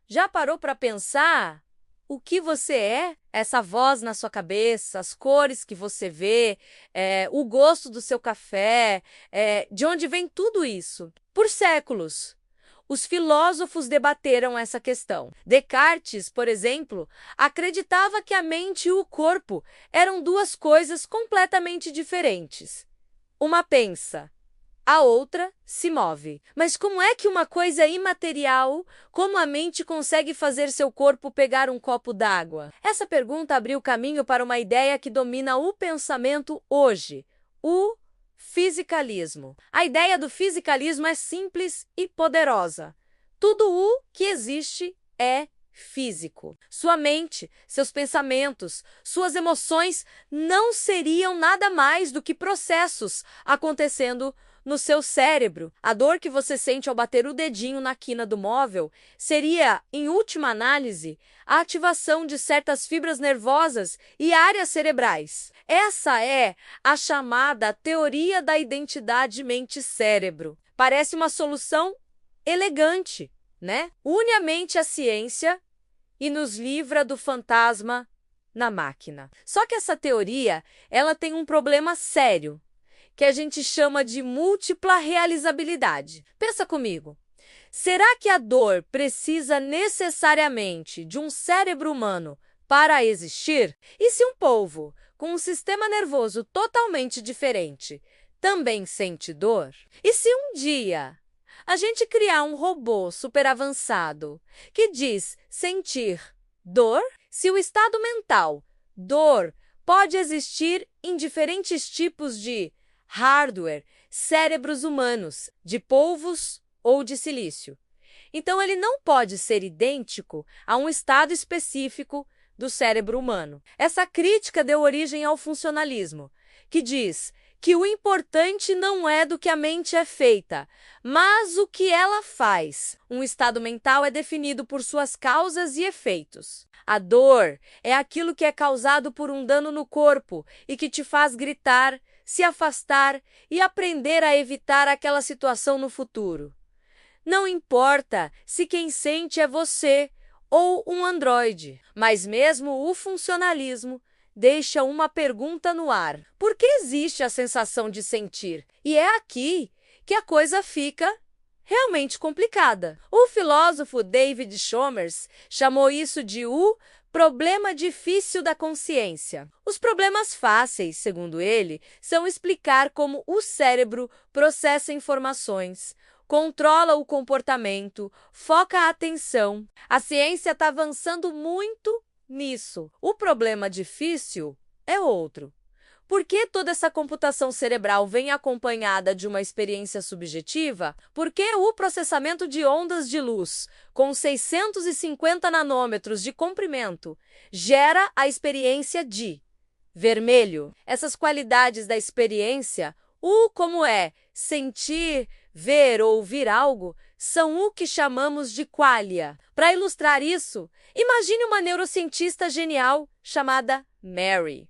Já parou para pensar o que você é? Essa voz na sua cabeça, as cores que você vê, o gosto do seu café, de onde vem tudo isso? Por séculos, os filósofos debateram essa questão. Descartes, por exemplo, acreditava que a mente e o corpo eram duas coisas completamente diferentes. Uma pensa, a outra se move. Mas como é que uma coisa imaterial, como a mente, consegue fazer seu corpo pegar um copo d'água? Essa pergunta abriu caminho para uma ideia que domina o pensamento hoje: o fisicalismo. A ideia do fisicalismo é simples e poderosa. Tudo o que existe é físico. Sua mente, seus pensamentos, suas emoções não seriam nada mais do que processos acontecendo no seu cérebro. A dor que você sente ao bater o dedinho na quina do móvel seria, em última análise, a ativação de certas fibras nervosas e áreas cerebrais. Essa é a chamada teoria da identidade mente-cérebro. Parece uma solução elegante, né? Une a mente à ciência e nos livra do fantasma na máquina. Só que essa teoria, ela tem um problema sério, que a gente chama de múltipla realizabilidade. Pensa comigo. Será que a dor precisa necessariamente de um cérebro humano para existir? E se um polvo com um sistema nervoso totalmente diferente também sente dor? E se um dia a gente criar um robô super avançado que diz sentir dor? Se o estado mental, dor, pode existir em diferentes tipos de hardware, cérebros humanos, de polvos ou de silício. Então, ele não pode ser idêntico a um estado específico do cérebro humano. Essa crítica deu origem ao funcionalismo, que diz que o importante não é do que a mente é feita, mas o que ela faz. Um estado mental é definido por suas causas e efeitos. A dor é aquilo que é causado por um dano no corpo e que te faz gritar, se afastar e aprender a evitar aquela situação no futuro. Não importa se quem sente é você ou um androide, mas mesmo o funcionalismo deixa uma pergunta no ar. Por que existe a sensação de sentir? E é aqui que a coisa fica realmente complicada. O filósofo David Chalmers chamou isso de o problema difícil da consciência. Os problemas fáceis, segundo ele, são explicar como o cérebro processa informações, controla o comportamento, foca a atenção. A ciência está avançando muito nisso. O problema difícil é outro. Por que toda essa computação cerebral vem acompanhada de uma experiência subjetiva? Porque o processamento de ondas de luz com 650 nanômetros de comprimento gera a experiência de vermelho. Essas qualidades da experiência, como é sentir, ver ou ouvir algo, são o que chamamos de qualia. Para ilustrar isso, imagine uma neurocientista genial chamada Mary.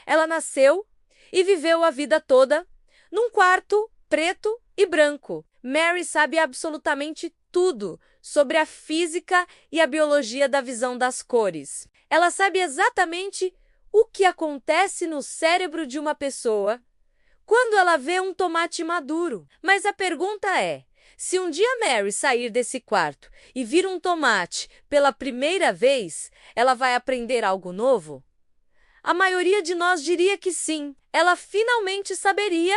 Ela nasceu e viveu a vida toda num quarto preto e branco. Mary sabe absolutamente tudo sobre a física e a biologia da visão das cores. Ela sabe exatamente o que acontece no cérebro de uma pessoa quando ela vê um tomate maduro. Mas a pergunta é: se um dia Mary sair desse quarto e vir um tomate pela primeira vez, ela vai aprender algo novo? A maioria de nós diria que sim. Ela finalmente saberia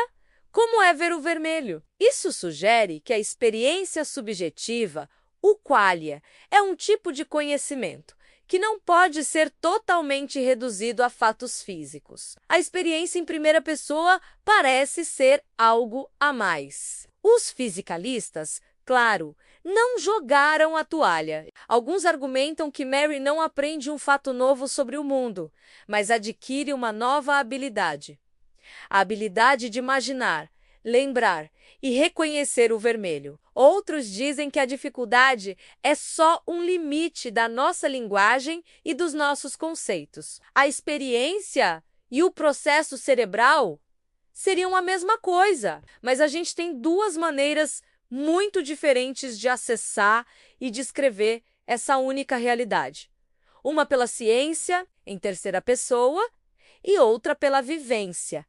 como é ver o vermelho. Isso sugere que a experiência subjetiva, o qualia, é um tipo de conhecimento que não pode ser totalmente reduzido a fatos físicos. A experiência em primeira pessoa parece ser algo a mais. Os fisicalistas, claro, não jogaram a toalha. Alguns argumentam que Mary não aprende um fato novo sobre o mundo, mas adquire uma nova habilidade. A habilidade de imaginar, lembrar e reconhecer o vermelho. Outros dizem que a dificuldade é só um limite da nossa linguagem e dos nossos conceitos. A experiência e o processo cerebral seriam a mesma coisa, mas a gente tem duas maneiras muito diferentes de acessar e descrever essa única realidade. Uma pela ciência, em terceira pessoa, e outra pela vivência,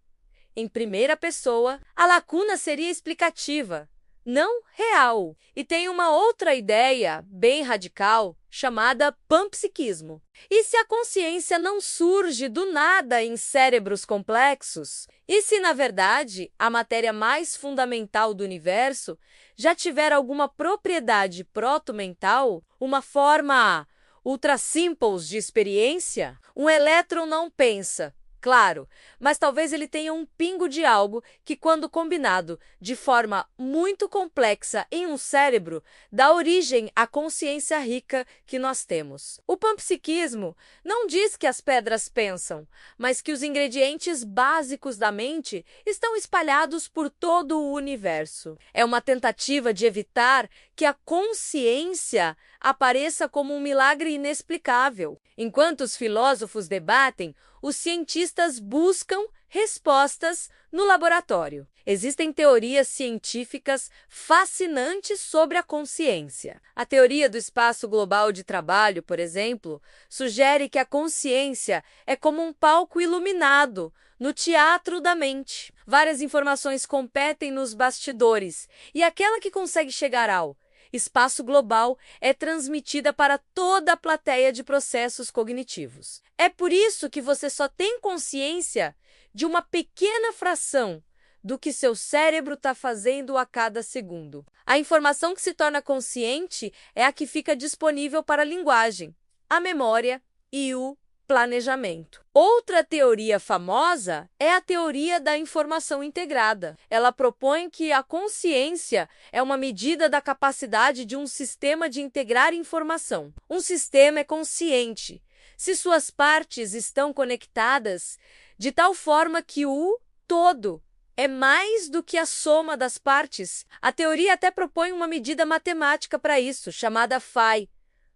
em primeira pessoa. A lacuna seria explicativa, não real. E tem uma outra ideia bem radical, chamada panpsiquismo. E se a consciência não surge do nada em cérebros complexos? E se, na verdade, a matéria mais fundamental do universo já tiver alguma propriedade proto-mental, uma forma ultra simples de experiência? Um elétron não pensa, claro, mas talvez ele tenha um pingo de algo que, quando combinado de forma muito complexa em um cérebro, dá origem à consciência rica que nós temos. O panpsiquismo não diz que as pedras pensam, mas que os ingredientes básicos da mente estão espalhados por todo o universo. É uma tentativa de evitar que a consciência apareça como um milagre inexplicável. Enquanto os filósofos debatem, os cientistas buscam respostas no laboratório. Existem teorias científicas fascinantes sobre a consciência. A teoria do espaço global de trabalho, por exemplo, sugere que a consciência é como um palco iluminado no teatro da mente. Várias informações competem nos bastidores, e aquela que consegue chegar ao espaço global é transmitida para toda a plateia de processos cognitivos. É por isso que você só tem consciência de uma pequena fração do que seu cérebro está fazendo a cada segundo. A informação que se torna consciente é a que fica disponível para a linguagem, a memória e o planejamento. Outra teoria famosa é a teoria da informação integrada. Ela propõe que a consciência é uma medida da capacidade de um sistema de integrar informação. Um sistema é consciente se suas partes estão conectadas de tal forma que o todo é mais do que a soma das partes. A teoria até propõe uma medida matemática para isso, chamada phi.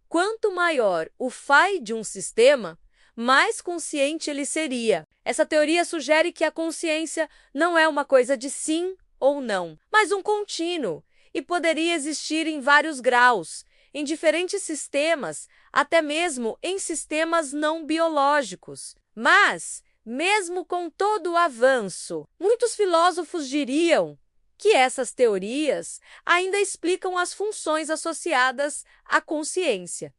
Quanto maior o phi de um sistema, mais consciente ele seria. Essa teoria sugere que a consciência não é uma coisa de sim ou não, mas um contínuo, e poderia existir em vários graus, em diferentes sistemas, até mesmo em sistemas não biológicos. Mas, mesmo com todo o avanço, muitos filósofos diriam que essas teorias ainda explicam as funções associadas à consciência,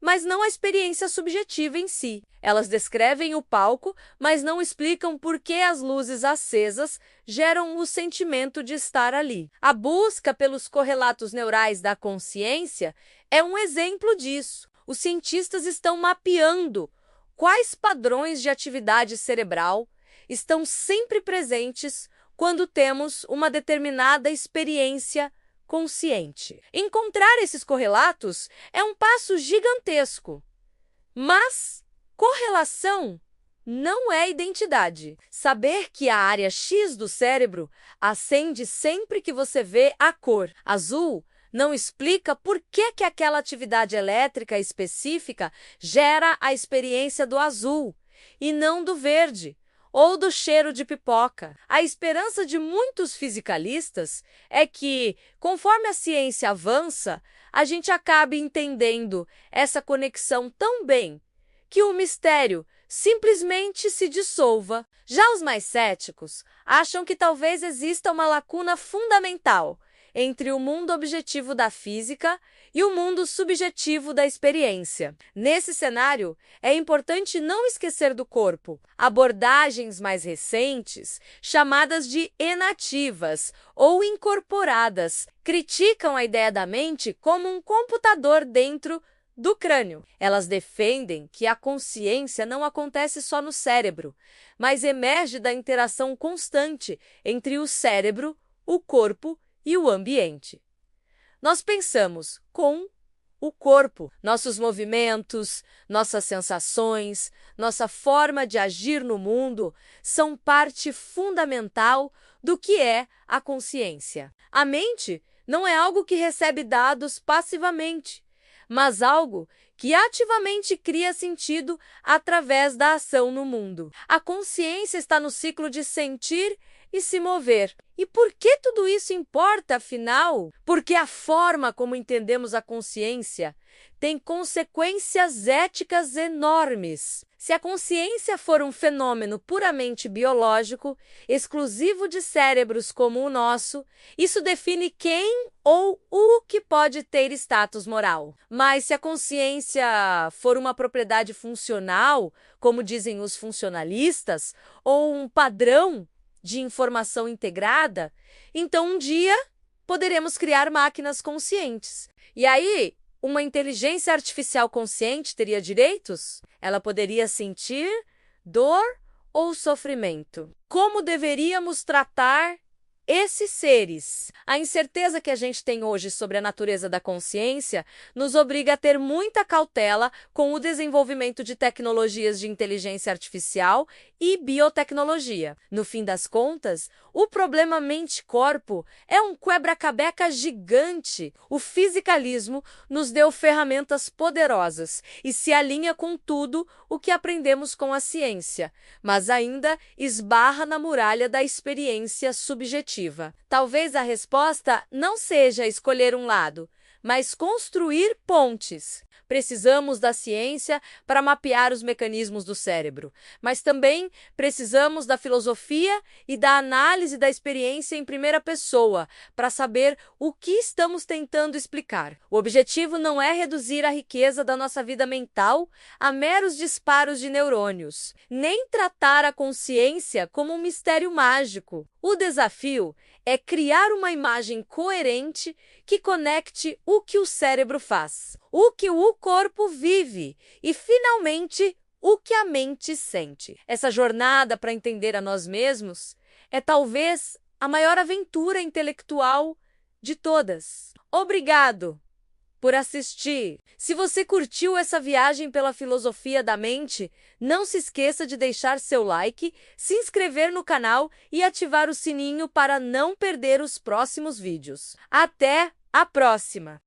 mas não a experiência subjetiva em si. Elas descrevem o palco, mas não explicam por que as luzes acesas geram o sentimento de estar ali. A busca pelos correlatos neurais da consciência é um exemplo disso. Os cientistas estão mapeando quais padrões de atividade cerebral estão sempre presentes quando temos uma determinada experiência consciente. Encontrar esses correlatos é um passo gigantesco, mas correlação não é identidade. Saber que a área X do cérebro acende sempre que você vê a cor azul não explica por que aquela atividade elétrica específica gera a experiência do azul e não do verde ou do cheiro de pipoca. A esperança de muitos fisicalistas é que, conforme a ciência avança, a gente acabe entendendo essa conexão tão bem que o mistério simplesmente se dissolva. Já os mais céticos acham que talvez exista uma lacuna fundamental entre o mundo objetivo da física e o mundo subjetivo da experiência. Nesse cenário, é importante não esquecer do corpo. Abordagens mais recentes, chamadas de enativas ou incorporadas, criticam a ideia da mente como um computador dentro do crânio. Elas defendem que a consciência não acontece só no cérebro, mas emerge da interação constante entre o cérebro, o corpo e o ambiente. Nós pensamos com o corpo, nossos movimentos, nossas sensações, nossa forma de agir no mundo são parte fundamental do que é a consciência. A mente não é algo que recebe dados passivamente, mas algo que ativamente cria sentido através da ação no mundo. A consciência está no ciclo de sentir e se mover. E por que tudo isso importa, afinal? Porque a forma como entendemos a consciência tem consequências éticas enormes. Se a consciência for um fenômeno puramente biológico, exclusivo de cérebros como o nosso, isso define quem ou o que pode ter status moral. Mas se a consciência for uma propriedade funcional, como dizem os funcionalistas, ou um padrão de informação integrada, então um dia poderemos criar máquinas conscientes. E aí, uma inteligência artificial consciente teria direitos? Ela poderia sentir dor ou sofrimento? Como deveríamos tratar esses seres? A incerteza que a gente tem hoje sobre a natureza da consciência nos obriga a ter muita cautela com o desenvolvimento de tecnologias de inteligência artificial e biotecnologia. No fim das contas, o problema mente-corpo é um quebra-cabeça gigante. O fisicalismo nos deu ferramentas poderosas e se alinha com tudo o que aprendemos com a ciência, mas ainda esbarra na muralha da experiência subjetiva. Talvez a resposta não seja escolher um lado, mas construir pontes. Precisamos da ciência para mapear os mecanismos do cérebro, mas também precisamos da filosofia e da análise da experiência em primeira pessoa para saber o que estamos tentando explicar. O objetivo não é reduzir a riqueza da nossa vida mental a meros disparos de neurônios, nem tratar a consciência como um mistério mágico. O desafio é criar uma imagem coerente que conecte o que o cérebro faz, o que o corpo vive e, finalmente, o que a mente sente. Essa jornada para entender a nós mesmos é talvez a maior aventura intelectual de todas. Obrigado por assistir. Se você curtiu essa viagem pela filosofia da mente, não se esqueça de deixar seu like, se inscrever no canal e ativar o sininho para não perder os próximos vídeos. Até a próxima!